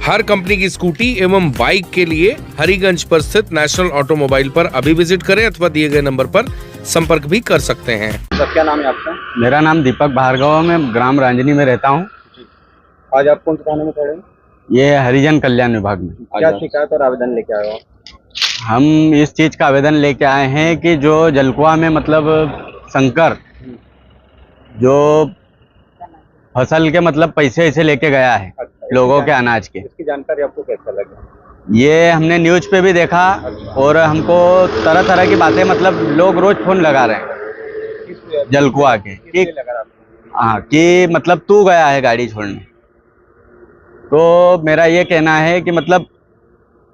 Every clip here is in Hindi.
हर कंपनी की स्कूटी एवं बाइक के लिए हरिगंज पर स्थित नेशनल ऑटोमोबाइल पर अभी विजिट करें अथवा दिए गए नंबर पर संपर्क भी कर सकते हैं। सर क्या नाम है आपका? मेरा नाम दीपक भार्गव, मैं ग्राम रांजनी में रहता हूँ। आज आप कौन से थाने में खड़े हैं? ये हरिजन कल्याण विभाग में। क्या शिकायत और आवेदन लेके आए हो? हम इस चीज का आवेदन लेके आए हैं कि जो जलकुआ में मतलब शंकर जो फसल के मतलब पैसे ऐसे लेके गया है लोगों के अनाज के, इसकी जानकारी आपको कैसा लगा? ये हमने न्यूज पे भी देखा और हमको तरह तरह की बातें मतलब लोग रोज फोन लगा रहे हैं जलकुआ के कि हाँ कि मतलब तू गया है गाड़ी छोड़ने। तो मेरा ये कहना है कि मतलब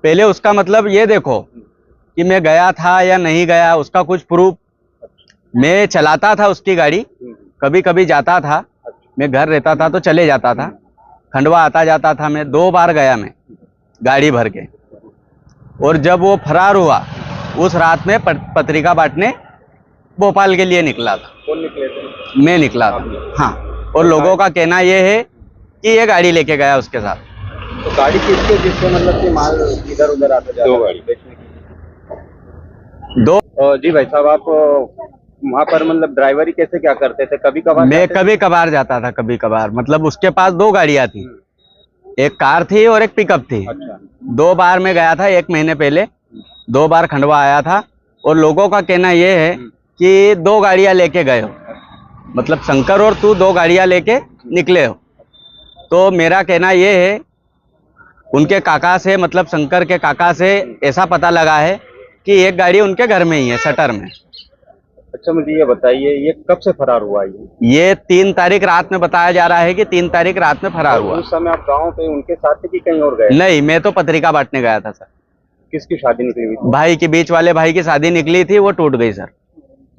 पहले उसका मतलब ये देखो कि मैं गया था या नहीं गया, उसका कुछ प्रूफ। मैं चलाता था उसकी गाड़ी, कभी कभी जाता था, मैं घर रहता था तो चले जाता था, खंडवा आता जाता था। मैं 2 बार गया मैं गाड़ी भर के। और जब वो फरार हुआ उस रात में पत्रिका बांटने भोपाल के लिए निकला था। कौन निकले थे? मैं निकला था, हाँ। और लोगों का कहना ये है कि ये गाड़ी लेके गया उसके साथ। तो गाड़ी किसके जिससे मतलब कि माल इधर उधर आता जा रहा है? 2 गाड़ी बेचने की। 2 जी भाई साहब, आप वहाँ पर मतलब ड्राइवरी कैसे क्या करते थे? कभी कभार? मैं कभी कभार जाता था, कभी कभार। मतलब उसके पास 2 गाड़ियां थी, एक कार थी और एक पिकअप थी। अच्छा। 2 बार मैं गया था 1 महीने पहले, 2 बार खंडवा आया था। और लोगों का कहना ये है कि 2 गाड़ियां लेके गए हो, मतलब शंकर और तू 2 गाड़ियां लेके निकले हो। तो मेरा कहना ये है उनके काका से, मतलब शंकर के काका से ऐसा पता लगा है कि एक गाड़ी उनके घर में ही है, शटर में। अच्छा, मुझे ये बताइए ये कब से फरार हुआ? ये 3 तारीख रात में बताया जा रहा है कि 3 तारीख रात में फरार हुआ। उस समय आप गांव पे उनके साथ थे कि कहीं और गए? नहीं, मैं तो पत्रिका बांटने गया था सर। किसकी शादी निकली हुई? भाई की, बीच वाले भाई की शादी निकली थी, वो टूट गई सर।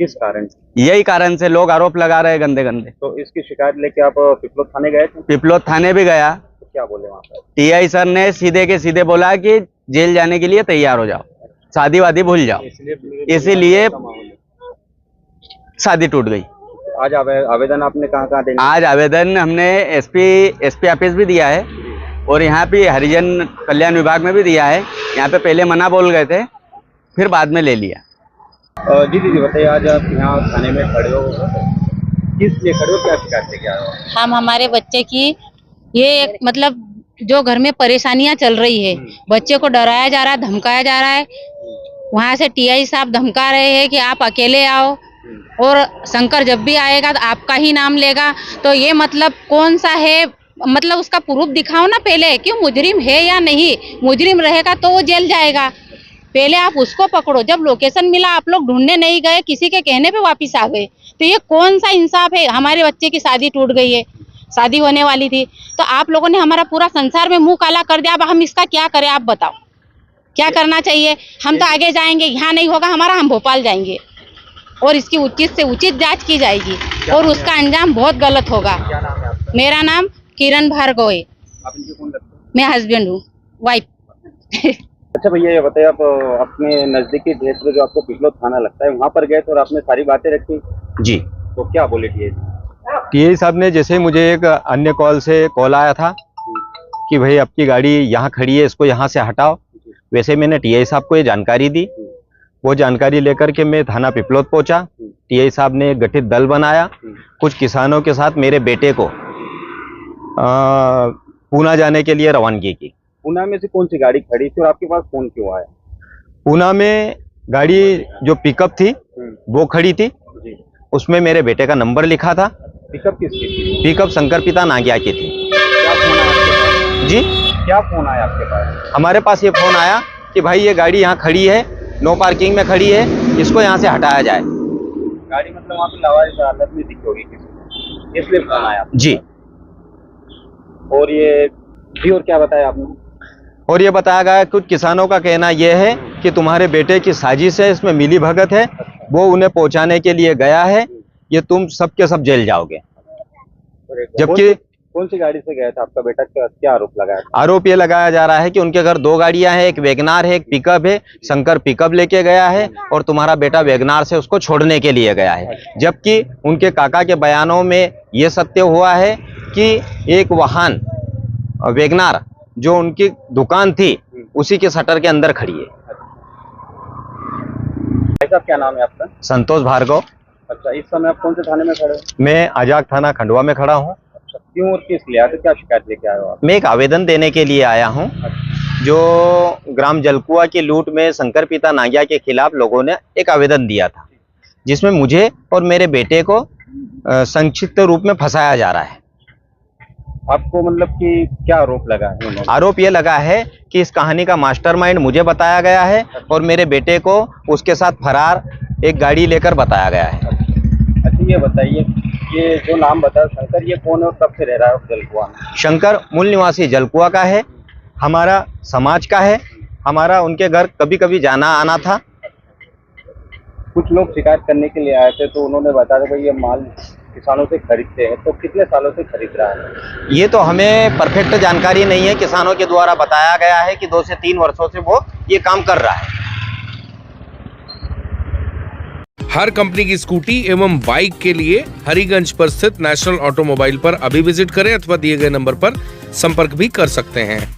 किस कारण? यही कारण से लोग आरोप लगा रहे हैं गंदे गंदे। तो इसकी शिकायत लेके आप पिपलोद थाने गए थे? पिपलोद थाने भी गया। तो क्या बोले वहाँ पर? टीआई सर ने सीधे के सीधे बोला कि जेल जाने के लिए तैयार हो जाओ, शादी वादी भूल जाओ। इसीलिए शादी टूट गई। आज आवेदन आपने कहाँ देना? आज आवेदन हमने एसपी ऑफिस भी दिया है और यहाँ पे हरिजन कल्याण विभाग में भी दिया है। यहाँ पे पहले मना बोल गए थे, फिर बाद में ले लिया। जी दीदी बताइए, आज आप यहाँ थाने में खड़े हो, किस लिए खड़े हो, क्या शिकायत लेके आए हो? हम हमारे बच्चे की ये मतलब जो घर में परेशानियां चल रही है, बच्चे को डराया जा रहा है, धमकाया जा रहा है। वहाँ से टीआई साहब धमका रहे हैं कि आप अकेले आओ और शंकर जब भी आएगा तो आपका ही नाम लेगा। तो ये मतलब कौन सा है, मतलब उसका प्रूफ दिखाओ ना पहले, क्यों मुजरिम है या नहीं। मुजरिम रहेगा तो वो जेल जाएगा, पहले आप उसको पकड़ो। जब लोकेशन मिला आप लोग ढूंढने नहीं गए, किसी के कहने पे वापस आ गए, तो ये कौन सा इंसाफ है। हमारे बच्चे की शादी टूट गई है, शादी होने वाली थी, तो आप लोगों ने हमारा पूरा संसार में मुंह काला कर दिया। अब हम इसका क्या करें, आप बताओ क्या करना चाहिए। हम तो आगे जाएंगे, यहाँ नहीं होगा हमारा, हम भोपाल जाएंगे और इसकी उचित से उचित जांच की जाएगी और उसका अंजाम बहुत गलत होगा। क्या नाम है आपका? मेरा नाम किरण भार्गव है। आप इनके कौन लगते हैं? मैं हस्बैंड हूँ, वाइफ। अच्छा भैया ये बताइए, आप अपने नजदीकी क्षेत्र जो आपको पिपलोद थाना लगता है वहाँ पर गए तो और आपने सारी बातें रखी? जी। तो क्या बोले टीआई साहब ने, जैसे मुझे एक अन्य कॉल आया था कि भाई आपकी गाड़ी यहाँ खड़ी है, इसको यहाँ से हटाओ, वैसे मैंने टीआई साहब को ये जानकारी दी। वो जानकारी लेकर के मैं थाना पिपलोद पहुंचा। टीआई साहब ने गठित दल बनाया, कुछ किसानों के साथ मेरे बेटे को पूना जाने के लिए रवानगी की। पूना में से कौन सी गाड़ी खड़ी थी और आपके पास फोन क्यों आया? पूना में गाड़ी जो पिकअप थी वो खड़ी थी, उसमें मेरे बेटे का नंबर लिखा था। पिकअप किसकी थी? पिकअप शंकर पिता नागिया की थी। क्या फोन आया आपके पास? जी, क्या फोन आया आपके पास? हमारे पास ये फोन आया कि भाई ये गाड़ी यहाँ खड़ी है, नो पार्किंग में खड़ी है, इसको यहाँ से हटाया जाए। गाड़ी मतलब वहाँ पे लावारिस हालत में दिखी होगी किसी, इसलिए फोन आया जी। और ये जी, और क्या बताया आपने? और ये बताया गया, कुछ किसानों का कहना यह है कि तुम्हारे बेटे की साजिश है, इसमें मिली भगत है, वो उन्हें पहुंचाने के लिए गया है, ये तुम सब के सब जेल जाओगे। जबकि कौन सी गाड़ी से गया था आपका बेटा? क्या आरोप लगाया? आरोप ये लगाया जा रहा है कि उनके घर 2 गाड़ियां हैं, एक वैगनार है, एक पिकअप है। शंकर पिकअप लेके गया है और तुम्हारा बेटा वैगनार से उसको छोड़ने के लिए गया है। जबकि उनके काका के बयानों में ये सत्य हुआ है कि एक वाहन वैगनार जो उनकी दुकान थी उसी के शटर के अंदर खड़ी है। भाई साहब क्या नाम है आपका? संतोष भार्गव। अच्छा, इस समय आप कौन से थाने में खड़े हो? मैं आजाद थाना खंडवा में खड़ा हूँ। अच्छा, क्यों और किस लिए आए थे? क्या शिकायत लेके आए हो आप? मैं एक आवेदन देने के लिए आया हूँ। जो ग्राम जलकुआ की लूट में शंकर पिता नागिया के खिलाफ लोगों ने एक आवेदन दिया था, जिसमें मुझे और मेरे बेटे को संक्षिप्त रूप में फंसाया जा रहा है। आपको मतलब कि क्या आरोप लगा है उन्होंने? आरोप ये लगा है कि इस कहानी का मास्टरमाइंड मुझे बताया गया है और मेरे बेटे को उसके साथ फरार एक गाड़ी लेकर बताया गया है। अच्छा, ये बताइए, ये जो नाम बताया शंकर, ये कौन है और कब से रह रहा है जलकुआ में? शंकर मूल निवासी जलकुआ का है, हमारा समाज का है, हमारा उनके घर कभी कभी जाना आना था। कुछ लोग शिकायत करने के लिए आए थे तो उन्होंने बताया भाई ये माल किसानों से खरीदते हैं, तो कितने सालों से खरीद रहा है? ये तो हमें परफेक्ट जानकारी नहीं है। किसानों के द्वारा बताया गया है कि 2 से 3 वर्षों से वो ये काम कर रहा है। हर कंपनी की स्कूटी एवं बाइक के लिए हरिगंज पर स्थित नेशनल ऑटोमोबाइल पर अभी विजिट करें अथवा दिए गए नंबर पर संपर्क भी कर सकते हैं।